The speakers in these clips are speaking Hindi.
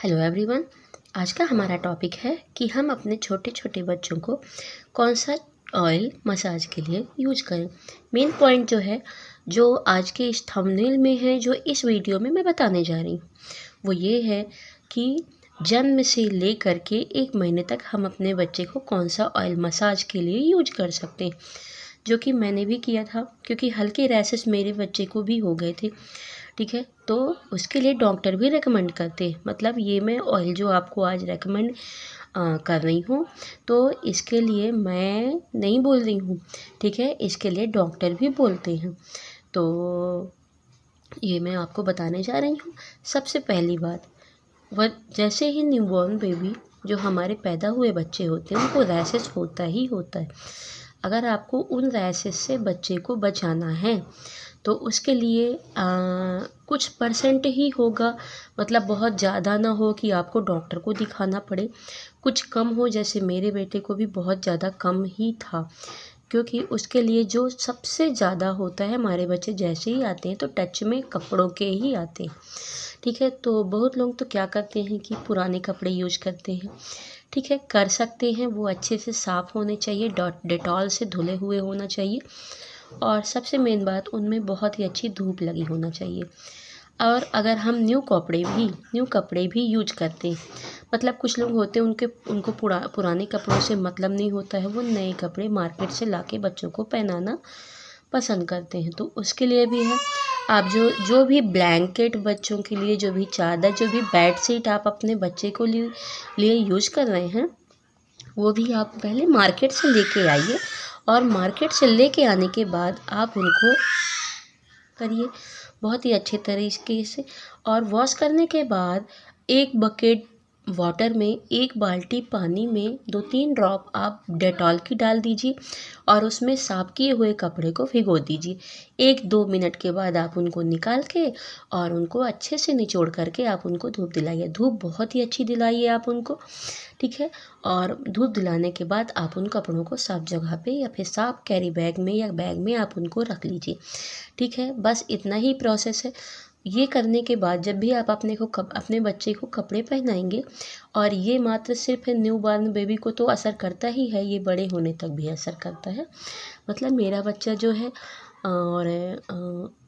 Hello everyone. आज का हमारा टॉपिक है कि हम अपने छोटे छोटे बच्चों को कौन सा ऑयल मसाज के लिए यूज करें। मेन पॉइंट जो है, जो आज के इस थंबनेल में है, जो इस वीडियो में मैं बताने जा रही हूँ, वो ये है कि जन्म से ले कर के 1 महीने तक हम अपने बच्चे को कौन सा ऑयल मसाज के लिए यूज कर सकते हैं, जो कि मैंने भी किया था क्योंकि हल्के रैशेस मेरे बच्चे को भी हो गए थे। ठीक है, तो उसके लिए डॉक्टर भी रेकमेंड करते हैं। मतलब ये मैं ऑयल जो आपको आज रेकमेंड कर रही हूँ, तो इसके लिए मैं नहीं बोल रही हूँ, ठीक है, इसके लिए डॉक्टर भी बोलते हैं। तो ये मैं आपको बताने जा रही हूँ। सबसे पहली बात, वह जैसे ही न्यूबॉर्न बेबी, जो हमारे पैदा हुए बच्चे होते हैं, उनको रैशेस होता ही होता है। अगर आपको उन रैशेस से बच्चे को बचाना है तो उसके लिए कुछ परसेंट ही होगा, मतलब बहुत ज़्यादा ना हो कि आपको डॉक्टर को दिखाना पड़े, कुछ कम हो। जैसे मेरे बेटे को भी बहुत ज़्यादा कम ही था, क्योंकि उसके लिए जो सबसे ज़्यादा होता है, हमारे बच्चे जैसे ही आते हैं तो टच में कपड़ों के ही आते हैं। ठीक है, तो बहुत लोग तो क्या करते हैं कि पुराने कपड़े यूज करते हैं। ठीक है, कर सकते हैं, वो अच्छे से साफ़ होने चाहिए, डेटॉल से धुले हुए होना चाहिए, और सबसे मेन बात, उनमें बहुत ही अच्छी धूप लगी होना चाहिए। और अगर हम न्यू कपड़े भी यूज करते हैं, मतलब कुछ लोग होते हैं उनको पुराने कपड़ों से मतलब नहीं होता है, वो नए कपड़े मार्केट से लाके बच्चों को पहनाना पसंद करते हैं, तो उसके लिए भी है। आप जो भी ब्लैंकेट बच्चों के लिए, जो भी चादर, जो भी बेड शीट आप अपने बच्चे को लिए यूज कर रहे हैं, वो भी आप पहले मार्केट से लेके आइए, और मार्केट से लेके आने के बाद आप उनको करिए बहुत ही अच्छे तरीके से। और वॉश करने के बाद 1 बकेट वाटर में, 1 बाल्टी पानी में 2-3 ड्रॉप आप डेटॉल की डाल दीजिए, और उसमें साफ किए हुए कपड़े को भिगो दीजिए। 1-2 मिनट के बाद आप उनको निकाल के और उनको अच्छे से निचोड़ करके आप उनको धूप दिलाइए। धूप बहुत ही अच्छी दिलाइए आप उनको, ठीक है। और धूप दिलाने के बाद आप उन कपड़ों को साफ जगह पे या फिर साफ कैरी बैग में या बैग में आप उनको रख लीजिए। ठीक है, बस इतना ही प्रोसेस है। ये करने के बाद जब भी आप अपने बच्चे को कपड़े पहनाएंगे, और ये मात्र सिर्फ न्यू बॉर्न बेबी को तो असर करता ही है, ये बड़े होने तक भी असर करता है। मतलब मेरा बच्चा जो है, और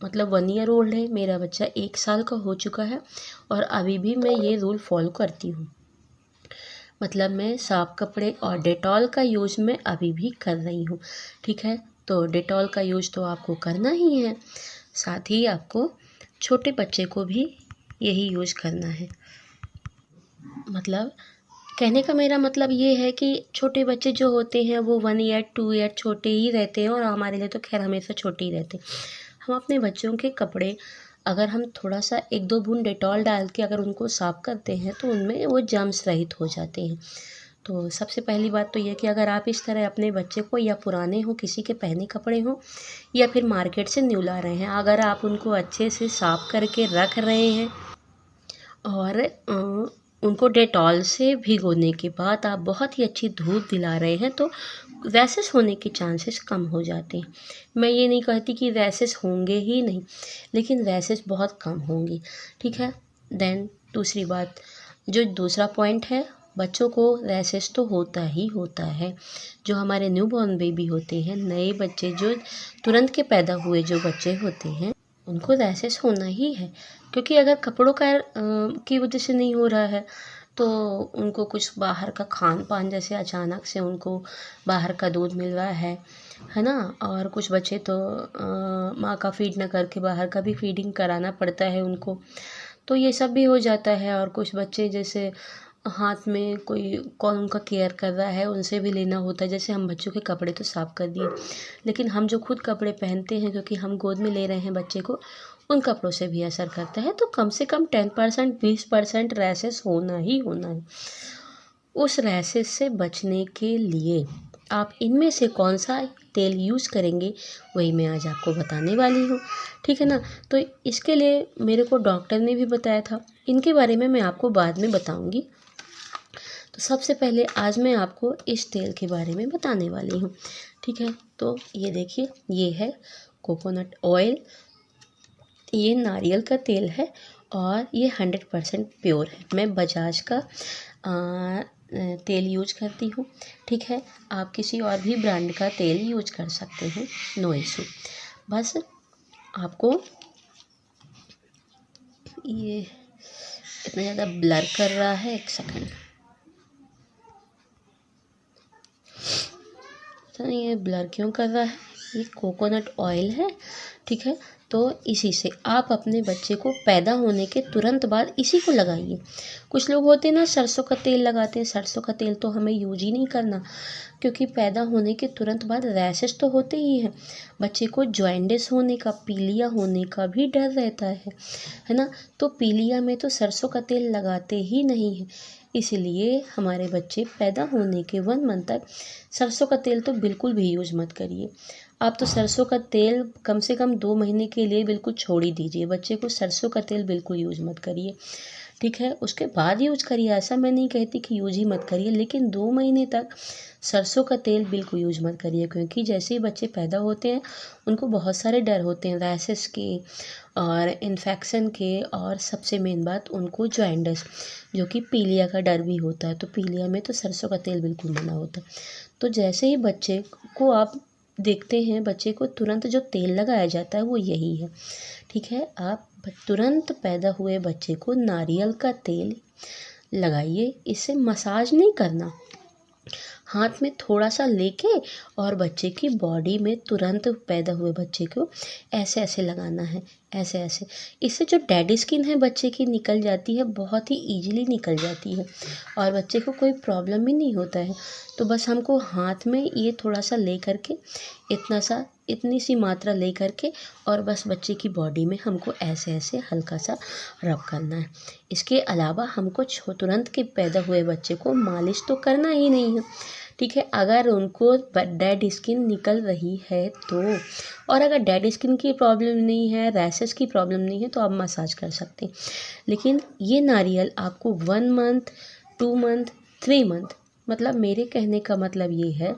मतलब 1 ईयर ओल्ड है, मेरा बच्चा 1 साल का हो चुका है, और अभी भी मैं ये रूल फॉलो करती हूँ। मतलब मैं साफ कपड़े और डेटॉल का यूज़ मैं अभी भी कर रही हूँ। ठीक है, तो डेटॉल का यूज़ तो आपको करना ही है, साथ ही आपको छोटे बच्चे को भी यही यूज़ करना है। मतलब कहने का मेरा मतलब ये है कि छोटे बच्चे जो होते हैं वो 1 ईयर 2 ईयर छोटे ही रहते हैं, और हमारे लिए तो खैर हमेशा छोटे ही रहते हैं। हम अपने बच्चों के कपड़े, अगर हम थोड़ा सा 1-2 बूंद डेटॉल डाल के अगर उनको साफ़ करते हैं, तो उनमें वो जर्म्स रहित हो जाते हैं। तो सबसे पहली बात तो ये कि अगर आप इस तरह अपने बच्चे को, या पुराने हो, किसी के पहने कपड़े हों, या फिर मार्केट से न्यू ला रहे हैं, अगर आप उनको अच्छे से साफ़ करके रख रहे हैं, और उनको डेटॉल से भिगोने के बाद आप बहुत ही अच्छी धूप दिला रहे हैं, तो रैशेस होने के चांसेस कम हो जाते हैं। मैं ये नहीं कहती कि रैशेस होंगे ही नहीं, लेकिन रैशेस बहुत कम होंगी। ठीक है, देन दूसरी बात, जो दूसरा पॉइंट है, बच्चों को रैशेस तो होता ही होता है। जो हमारे न्यूबॉर्न बेबी होते हैं, नए बच्चे, जो तुरंत के पैदा हुए जो बच्चे होते हैं, उनको रैशेस होना ही है। क्योंकि अगर कपड़ों का की वजह से नहीं हो रहा है, तो उनको कुछ बाहर का खान पान, जैसे अचानक से उनको बाहर का दूध मिल रहा है ना। और कुछ बच्चे तो माँ का फीड ना करके बाहर का भी फीडिंग कराना पड़ता है उनको, तो ये सब भी हो जाता है। और कुछ बच्चे जैसे हाथ में कोई कौन उनका केयर कर रहा है, उनसे भी लेना होता है। जैसे हम बच्चों के कपड़े तो साफ कर दिए, लेकिन हम जो खुद कपड़े पहनते हैं, क्योंकि हम गोद में ले रहे हैं बच्चे को, उन कपड़ों से भी असर करता है। तो कम से कम 10% 20% रैशेस होना ही होना है। उस रैशेस से बचने के लिए आप इनमें से कौन सा तेल यूज़ करेंगे, वही मैं आज आपको बताने वाली हूँ। ठीक है ना, तो इसके लिए मेरे को डॉक्टर ने भी बताया था, इनके बारे में मैं आपको बाद में बताऊँगी। तो सबसे पहले आज मैं आपको इस तेल के बारे में बताने वाली हूँ। ठीक है, तो ये देखिए, ये है कोकोनट ऑयल, ये नारियल का तेल है, और ये 100% प्योर है। मैं बजाज का तेल यूज करती हूँ, ठीक है। आप किसी और भी ब्रांड का तेल यूज कर सकते हैं, नो इशू। बस आपको ये इतना ज़्यादा ब्लर कर रहा है, एक सेकंड। तो ये ब्लर क्यों कर रहा है? ये कोकोनट ऑयल है, ठीक है। तो इसी से आप अपने बच्चे को पैदा होने के तुरंत बाद इसी को लगाइए। कुछ लोग होते हैं ना, सरसों का तेल लगाते हैं। सरसों का तेल तो हमें यूज ही नहीं करना, क्योंकि पैदा होने के तुरंत बाद रैशेस तो होते ही हैं। बच्चे को जॉइंडिस होने का, पीलिया होने का भी डर रहता है ना। तो पीलिया में तो सरसों का तेल लगाते ही नहीं है। इसलिए हमारे बच्चे पैदा होने के 1 मंथ तक सरसों का तेल तो बिल्कुल भी यूज मत करिए। आप तो सरसों का तेल कम से कम 2 महीने के लिए बिल्कुल छोड़ ही दीजिए। बच्चे को सरसों का तेल बिल्कुल यूज मत करिए, ठीक है। उसके बाद यूज करिए, ऐसा मैं नहीं कहती कि यूज ही मत करिए, लेकिन 2 महीने तक सरसों का तेल बिल्कुल यूज मत करिए। क्योंकि जैसे ही बच्चे पैदा होते हैं उनको बहुत सारे डर होते हैं, रैशेस के और इन्फेक्शन के, और सबसे मेन बात उनको जॉइंडिस, जो कि पीलिया का डर भी होता है। तो पीलिया में तो सरसों का तेल बिल्कुल मना होता है। तो जैसे ही बच्चे को आप देखते हैं, बच्चे को तुरंत जो तेल लगाया जाता है वो यही है, ठीक है। आप तुरंत पैदा हुए बच्चे को नारियल का तेल लगाइए। इसे मसाज नहीं करना, हाथ में थोड़ा सा लेके और बच्चे की बॉडी में तुरंत पैदा हुए बच्चे को ऐसे ऐसे लगाना है, ऐसे ऐसे। इससे जो डेड स्किन है बच्चे की निकल जाती है, बहुत ही ईजिली निकल जाती है, और बच्चे को कोई प्रॉब्लम भी नहीं होता है। तो बस हमको हाथ में ये थोड़ा सा ले करके, इतनी सी मात्रा ले करके, और बस बच्चे की बॉडी में हमको ऐसे ऐसे हल्का सा रब करना है। इसके अलावा हमको तुरंत के पैदा हुए बच्चे को मालिश तो करना ही नहीं है, ठीक है। अगर उनको डेड स्किन निकल रही है तो, और अगर डेड स्किन की प्रॉब्लम नहीं है, रैशेस की प्रॉब्लम नहीं है, तो आप मसाज कर सकते हैं। लेकिन ये नारियल आपको 1 मंथ, 2 मंथ, 3 मंथ, मतलब मेरे कहने का मतलब ये है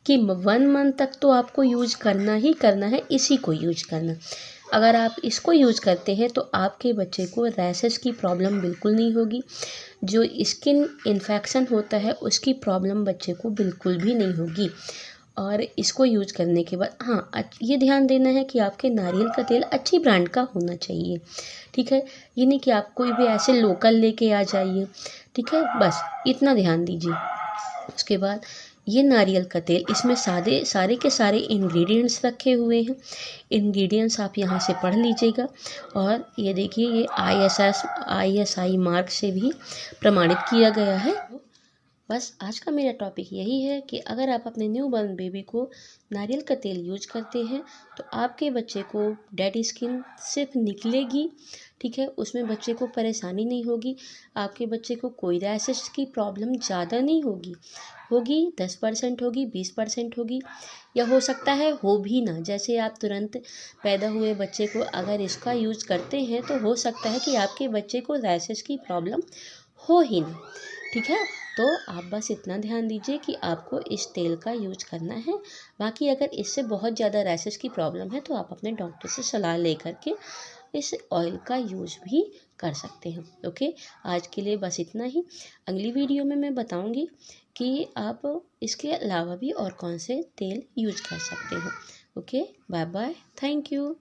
कि 1 मंथ तक तो आपको यूज करना ही करना है, इसी को यूज करना। अगर आप इसको यूज करते हैं तो आपके बच्चे को रैशेस की प्रॉब्लम बिल्कुल नहीं होगी। जो स्किन इन्फेक्शन होता है उसकी प्रॉब्लम बच्चे को बिल्कुल भी नहीं होगी। और इसको यूज करने के बाद हाँ, ये ध्यान देना है कि आपके नारियल का तेल अच्छी ब्रांड का होना चाहिए, ठीक है। ये नहीं कि आप कोई भी ऐसे लोकल लेके आ जाइए, ठीक है। बस इतना ध्यान दीजिए। उसके बाद ये नारियल का तेल, इसमें सारे के सारे इंग्रेडिएंट्स रखे हुए हैं। इंग्रेडिएंट्स आप यहाँ से पढ़ लीजिएगा। और ये देखिए, ये ISI मार्क से भी प्रमाणित किया गया है। बस आज का मेरा टॉपिक यही है कि अगर आप अपने न्यू बॉर्न बेबी को नारियल का तेल यूज करते हैं तो आपके बच्चे को डेड स्किन सिर्फ निकलेगी, ठीक है। उसमें बच्चे को परेशानी नहीं होगी। आपके बच्चे को कोई रैशेस की प्रॉब्लम ज़्यादा नहीं होगी, 10% होगी, 20% होगी, या हो सकता है हो भी ना। जैसे आप तुरंत पैदा हुए बच्चे को अगर इसका यूज करते हैं तो हो सकता है कि आपके बच्चे को रैशेस की प्रॉब्लम हो ही ना, ठीक है। तो आप बस इतना ध्यान दीजिए कि आपको इस तेल का यूज करना है। बाकी अगर इससे बहुत ज़्यादा रैशेस की प्रॉब्लम है तो आप अपने डॉक्टर से सलाह ले करके इस ऑयल का यूज भी कर सकते हैं, ओके। आज के लिए बस इतना ही। अगली वीडियो में मैं बताऊंगी कि आप इसके अलावा भी और कौन से तेल यूज कर सकते हैं, okay. Bye bye, thank you.